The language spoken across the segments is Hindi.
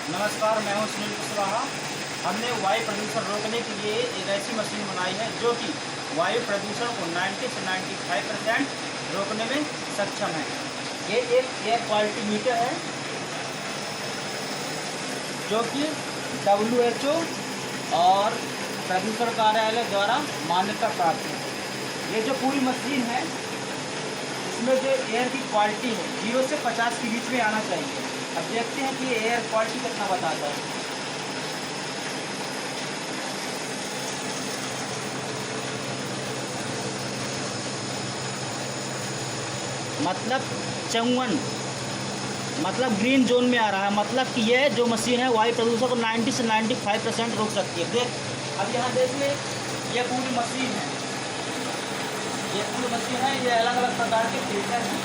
नमस्कार, मैं हूं सुनील कुशवाहा। हमने वायु प्रदूषण रोकने के लिए एक ऐसी मशीन बनाई है जो कि वायु प्रदूषण को 90 से 95% रोकने में सक्षम है। ये एक एयर क्वालिटी मीटर है जो कि WHO और प्रदूषण कार्यालय द्वारा मान्यता प्राप्त है। ये जो पूरी मशीन है इसमें जो एयर की क्वालिटी है 0 से 50 के बीच में आना चाहिए। अब देखते हैं कि एयर क्वालिटी कितना बताता है। मतलब 54, मतलब ग्रीन जोन में आ रहा है। मतलब कि यह जो मशीन है वायु प्रदूषण को 90 से 95% रोक सकती है। अब यहाँ देखिए ये पूरी मशीन है, ये पूरी मशीन है। ये अलग अलग प्रकार के फिल्टर हैं।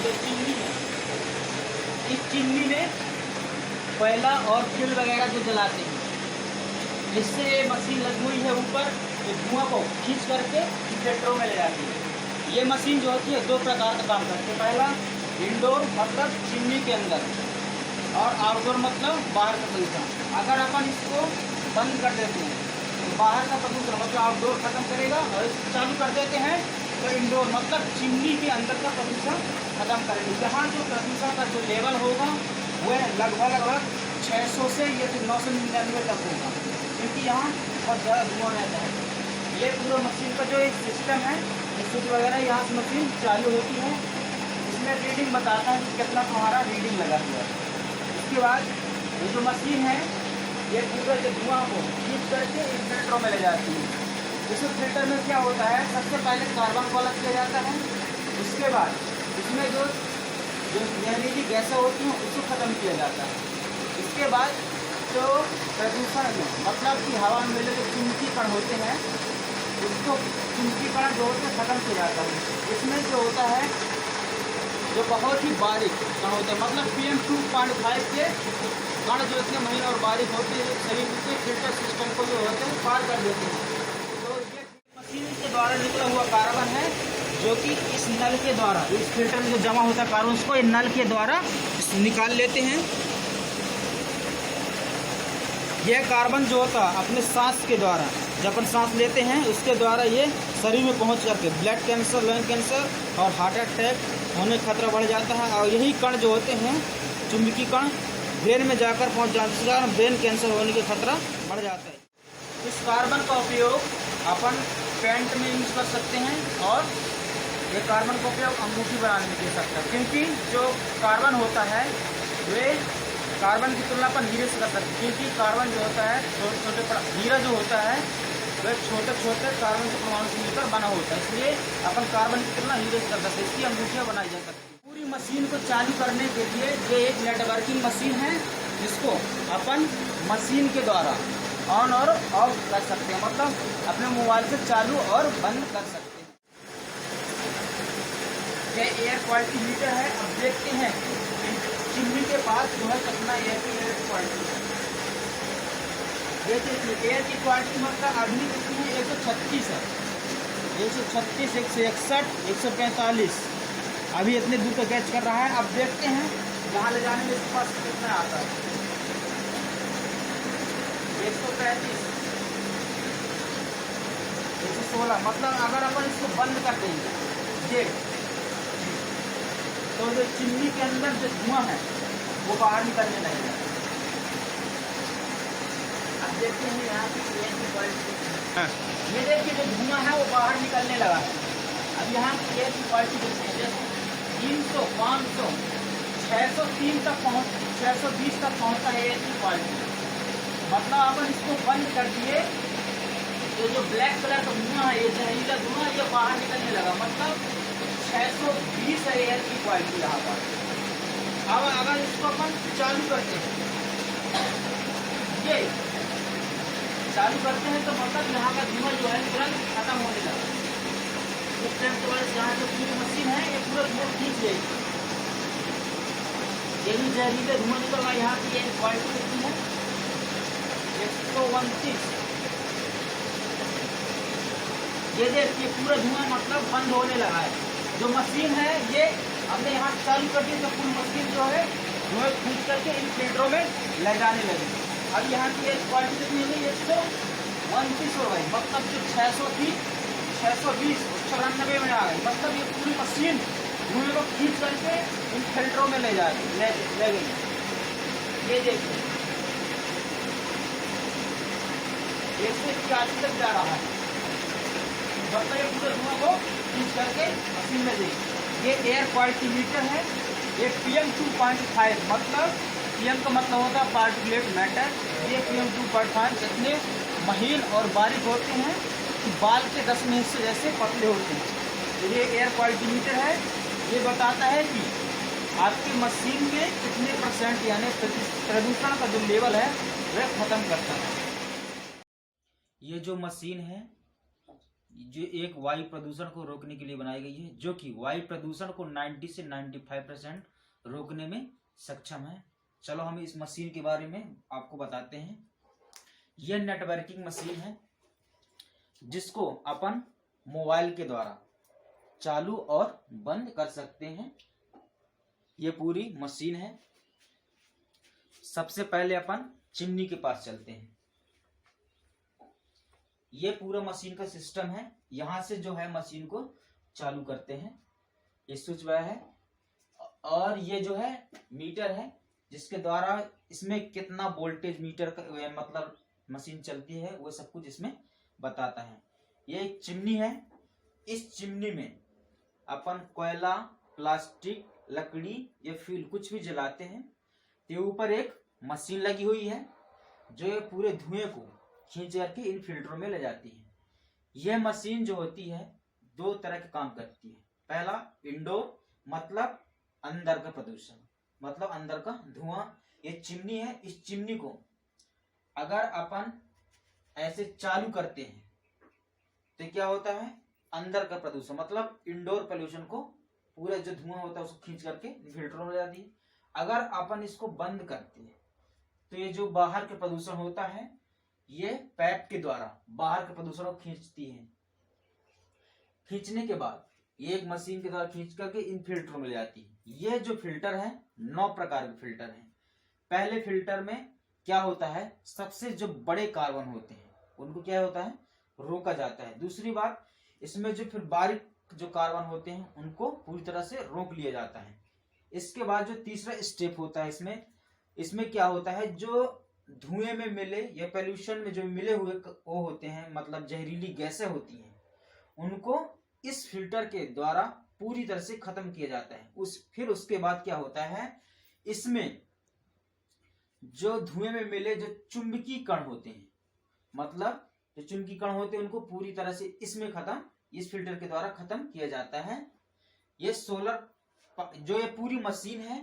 ये चिमनी है, इस चिमनी में कोयला और तिल वगैरह जो जलाते हैं, इससे ये मशीन लगी हुई है ऊपर, ये धुआं को खींच करके फिल्टरों में ले जाती है। ये मशीन जो होती है दो प्रकार का काम करती है। पहला इंडोर मतलब चिमनी के अंदर, और आउटडोर मतलब बाहर का प्रदूषण। अगर अपन इसको बंद कर देते हैं तो बाहर का प्रदूषण मतलब आउटडोर खत्म करेगा, और इसको चालू कर देते हैं तो इंडोर मतलब चिमनी के अंदर का प्रदूषण खत्म करेगी। जहाँ जो प्रदूषण का जो लेवल होगा वह लगभग 600 से या फिर 999 तक होगा, क्योंकि यहाँ बहुत ज़्यादा धुआं रहता है। ये पूरा मशीन का जो एक सिस्टम है, स्विच वगैरह यहाँ से मशीन चालू होती है। इसमें रीडिंग बताता है कि कितना तुम्हारा रीडिंग लगा हुआ है। इसके बाद ये जो मशीन है ये पूरा जो धुआं को खींच करके एक फिल्टरों में ले जाती है। इस फिल्टर में क्या होता है, सबसे पहले कार्बन को अलग किया जाता है। उसके बाद इसमें जो जहरीली गैसें होती हैं उसको ख़त्म किया जाता है। इसके बाद जो प्रदूषण में मतलब कि हवा में मिले जो चुंबकीय कण होते हैं उसको चुंबकीय कण जो होते हैं ख़त्म किया जाता है। इसमें जो होता है जो बहुत ही बारीक कण होते हैं, मतलब PM2.5 के कण जो इतने महीन और बारीक होते हैं शरीर के फिल्टर सिस्टम को जो होते हैं पार कर देते हैं। तो ये मशीन के द्वारा निकला हुआ कार्बन है जो कि इस नल के द्वारा, इस फिल्टर में जो जमा होता है कार्बन उसको इस नल के द्वारा निकाल लेते हैं। यह कार्बन जो होता है अपने सांस के द्वारा, जब अपन सांस लेते हैं उसके द्वारा ये शरीर में पहुंच करके ब्लड कैंसर, लंग कैंसर और हार्ट अटैक होने का खतरा बढ़ जाता है। और यही कण जो होते हैं चुंबकीय कण ब्रेन में जाकर पहुंच जाने के कारण ब्रेन कैंसर होने का खतरा बढ़ जाता है। इस कार्बन का उपयोग अपन पेंट में यूज कर सकते हैं, और ये कार्बन का उपयोग अंगूठी बनाने में कर सकते हैं, क्योंकि जो कार्बन होता है वे कार्बन की तुलना पर हीरे से कर सकते हैं। क्योंकि कार्बन जो होता है छोटे छोटे, हीरा जो होता है वह छोटे छोटे कार्बन के परमाणु से मिलकर बना होता है, इसलिए अपन कार्बन की तुलना हीरे से कर सकते हैं। इसकी अंगूठियाँ बनाई जा सकती हैं। पूरी मशीन को चालू करने के लिए ये एक नेटवर्किंग मशीन है जिसको अपन मशीन के द्वारा ऑन और ऑफ कर सकते हैं, मतलब अपने मोबाइल से चालू और बंद कर सकते हैं। यह एयर क्वालिटी मीटर है। अब देखते हैं चिमनी के पास जो है कितना एयर की क्वालिटी है। ये देखिए एयर की क्वालिटी मतलब अभी कितनी है, 136 है। 136, 161, 145 अभी इतने दूर तक कैच कर रहा है। अब देखते हैं जहाँ ले जाने में इसके पास कितना आता है। 135, 116, मतलब अगर अपन इसको बंद कर देंगे ये तो जो चिमनी के अंदर जो धुआं है वो बाहर निकलने लगेगा। अब देखते हैं यहाँ की एयर की क्वालिटी, ये देखिए जो धुआं है वो बाहर निकलने लगा है। अब यहाँ की एयर की क्वालिटी देखते हैं 300, 500, 603 तक 620 तक पहुँचता है एयर की क्वालिटी। मतलब अपन इसको बंद कर दिए तो जो ब्लैक कलर का धुआं है, ये जहरीला धुआं, ये बाहर निकलने लगा। मतलब 620 है एयर की क्वालिटी यहाँ पर। अब अगर इसको अपन चालू करते हैं, ये चालू करते हैं तो मतलब यहाँ का धुआं जो है तुरंत खत्म होने लगा। इस टाइम के बाद यहाँ जो पूरी मशीन है ये पूरा धुआं खींच लेगी। ये भी जहरीले धुआं निकल रहा है। यहाँ की एयर क्वालिटी कितनी है, 129। ये देखिए पूरा धुआं मतलब बंद होने लगा है। जो मशीन है ये हमने यहाँ चालू कर दी तो पूरी मशीन जो है धुएं खींच करके इन फिल्टरों में ले जाने लगे। अब यहाँ की एयर क्वालिटी कितनी हो गई, 129 हो गई, मतलब जो 600 थी 620 94 में आ गई। मतलब ये पूरी मशीन धुएं को खींच करके इन फिल्टरों में ले गई। ये देखिए जैसे कि आज तक जा रहा है, मतलब ये पूरे धुआं को खींच करके मशीन में देगी। ये एयर क्वालिटी मीटर है। ये PM 2.5, मतलब PM का मतलब होता है पार्टिकुलेट मैटर। ये PM 2.5 इतने महीन और बारीक होते हैं कि बाल के 10 में हिस्से जैसे पतले होते हैं। तो ये एयर क्वालिटी मीटर है। ये बताता है कि आपकी मशीन में कितने % यानी प्रदूषण का जो लेवल है वह खत्म करता है। ये जो मशीन है जो एक वायु प्रदूषण को रोकने के लिए बनाई गई है, जो कि वायु प्रदूषण को 90 से 95% रोकने में सक्षम है। चलो हम इस मशीन के बारे में आपको बताते हैं। यह नेटवर्किंग मशीन है जिसको अपन मोबाइल के द्वारा चालू और बंद कर सकते हैं। ये पूरी मशीन है। सबसे पहले अपन चिमनी के पास चलते हैं। ये पूरा मशीन का सिस्टम है। यहाँ से जो है मशीन को चालू करते हैं। ये स्विच वह है और ये जो है मीटर है जिसके द्वारा इसमें कितना वोल्टेज मीटर का मतलब मशीन चलती है वो सब कुछ इसमें बताता है। ये एक चिमनी है। इस चिमनी में अपन कोयला, प्लास्टिक, लकड़ी या फ्यूल कुछ भी जलाते हैं तो ऊपर एक मशीन लगी हुई है जो ये पूरे धुएं को खींच करके इन फिल्टरों में ले जाती है। यह मशीन जो होती है 2 तरह के काम करती है। पहला इंडोर, मतलब अंदर का प्रदूषण, मतलब अंदर का धुआं। ये चिमनी है। इस चिमनी को अगर अपन ऐसे चालू करते हैं तो क्या होता है, अंदर का प्रदूषण मतलब इंडोर पोल्यूशन को पूरा जो धुआं होता है उसको खींच करके फिल्टरों में ले जाती है। अगर अपन इसको बंद करते हैं तो ये जो बाहर के प्रदूषण होता है ये पाइप के द्वारा बाहर के प्रदूषण को खींचती है। खींचने के बाद ये एक मशीन के द्वारा खींच करके इन फिल्टरों में ले जाती है। ये जो फिल्टर है 9 प्रकार के फिल्टर हैं। पहले फिल्टर में क्या होता है, सबसे जो बड़े कार्बन होते हैं उनको क्या होता है, रोका जाता है। दूसरी बात, इसमें जो फिर बारीक जो कार्बन होते हैं उनको पूरी तरह से रोक लिया जाता है। इसके बाद जो तीसरा स्टेप होता है इसमें क्या होता है, जो धुएं में मिले या पोल्यूशन में जो मिले हुए वो होते हैं मतलब जहरीली गैसें होती हैं, उनको इस फिल्टर के द्वारा पूरी तरह से खत्म किया जाता है। फिर उसके बाद क्या होता है, इसमें जो धुएं में मिले जो चुंबकीय कण होते हैं, मतलब जो चुंबकीय कण होते हैं उनको पूरी तरह से इसमें इस फिल्टर के द्वारा खत्म किया जाता है। ये सोलर जो ये पूरी मशीन है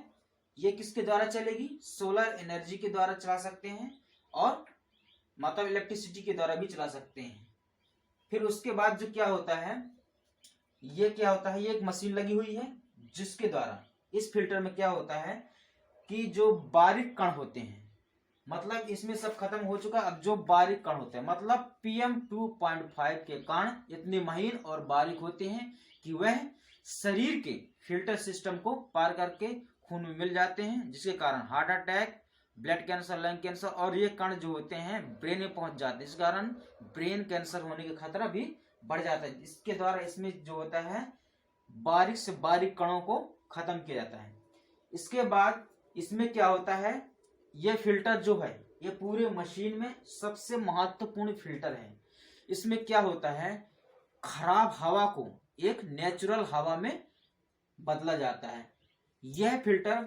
ये किसके द्वारा चलेगी, सोलर एनर्जी के द्वारा चला सकते हैं और मतलब इलेक्ट्रिसिटी के द्वारा भी चला सकते हैं। फिर उसके बाद जो क्या होता है, ये एक मशीन लगी हुई है जिसके द्वारा इस फिल्टर में क्या होता है कि जो बारीक कण होते हैं, मतलब इसमें सब खत्म हो चुका। अब जो बारीक कण होते हैं मतलब PM 2.5 के कण इतने महीन और बारीक होते हैं कि वह शरीर के फिल्टर सिस्टम को पार करके खून में मिल जाते हैं, जिसके कारण heart attack, blood cancer, lung cancer और ये कण जो होते हैं ब्रेन में पहुंच जाते हैं। इस कारण ब्रेन कैंसर होने का खतरा भी बढ़ जाता है। इसके द्वारा इसमें जो होता है बारीक से बारीक कणों को खत्म किया जाता है। इसके बाद इसमें क्या होता है, ये फिल्टर जो है ये पूरे मशीन में सबसे महत्वपूर्ण फिल्टर है। इसमें क्या होता है, खराब हवा को एक नेचुरल हवा में बदला जाता है। यह फिल्टर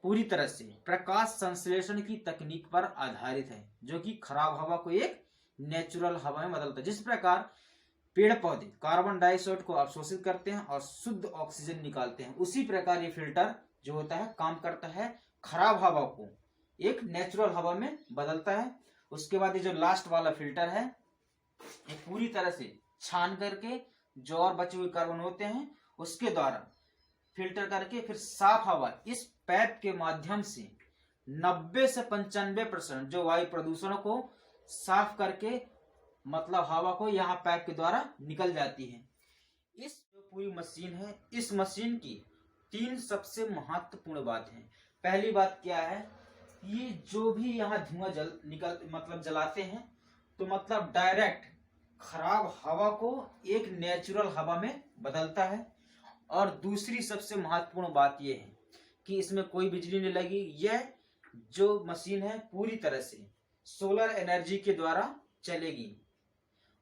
पूरी तरह से प्रकाश संश्लेषण की तकनीक पर आधारित है, जो कि खराब हवा को एक नेचुरल हवा में बदलता है। जिस प्रकार पेड़ पौधे कार्बन डाइऑक्साइड को अवशोषित करते हैं और शुद्ध ऑक्सीजन निकालते हैं, उसी प्रकार ये फिल्टर जो होता है काम करता है, खराब हवा को एक नेचुरल हवा में बदलता है। उसके बाद ये जो लास्ट वाला फिल्टर है ये पूरी तरह से छान करके जो और बचे हुए कार्बन होते हैं उसके द्वारा फिल्टर करके फिर साफ हवा इस पाइप के माध्यम से 90 से 95% जो वायु प्रदूषण को साफ करके मतलब हवा को यहाँ पाइप के द्वारा निकल जाती है। इस जो पूरी मशीन है, इस मशीन की 3 सबसे महत्वपूर्ण बात है। पहली बात क्या है, ये जो भी यहाँ धुआं जलाते हैं तो मतलब डायरेक्ट खराब हवा को एक नेचुरल हवा में बदलता है। और दूसरी सबसे महत्वपूर्ण बात यह है कि इसमें कोई बिजली नहीं लगी, यह जो मशीन है पूरी तरह से सोलर एनर्जी के द्वारा चलेगी।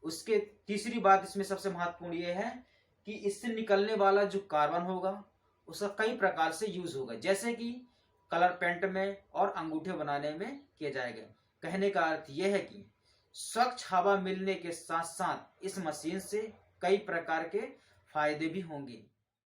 उसके तीसरी बात इसमें सबसे महत्वपूर्ण यह है कि इससे निकलने वाला जो कार्बन होगा उसका कई प्रकार से यूज होगा, जैसे कि कलर पेंट में और अंगूठे बनाने में किया जाएगा। कहने का अर्थ यह है कि स्वच्छ हवा मिलने के साथ साथ इस मशीन से कई प्रकार के फायदे भी होंगे।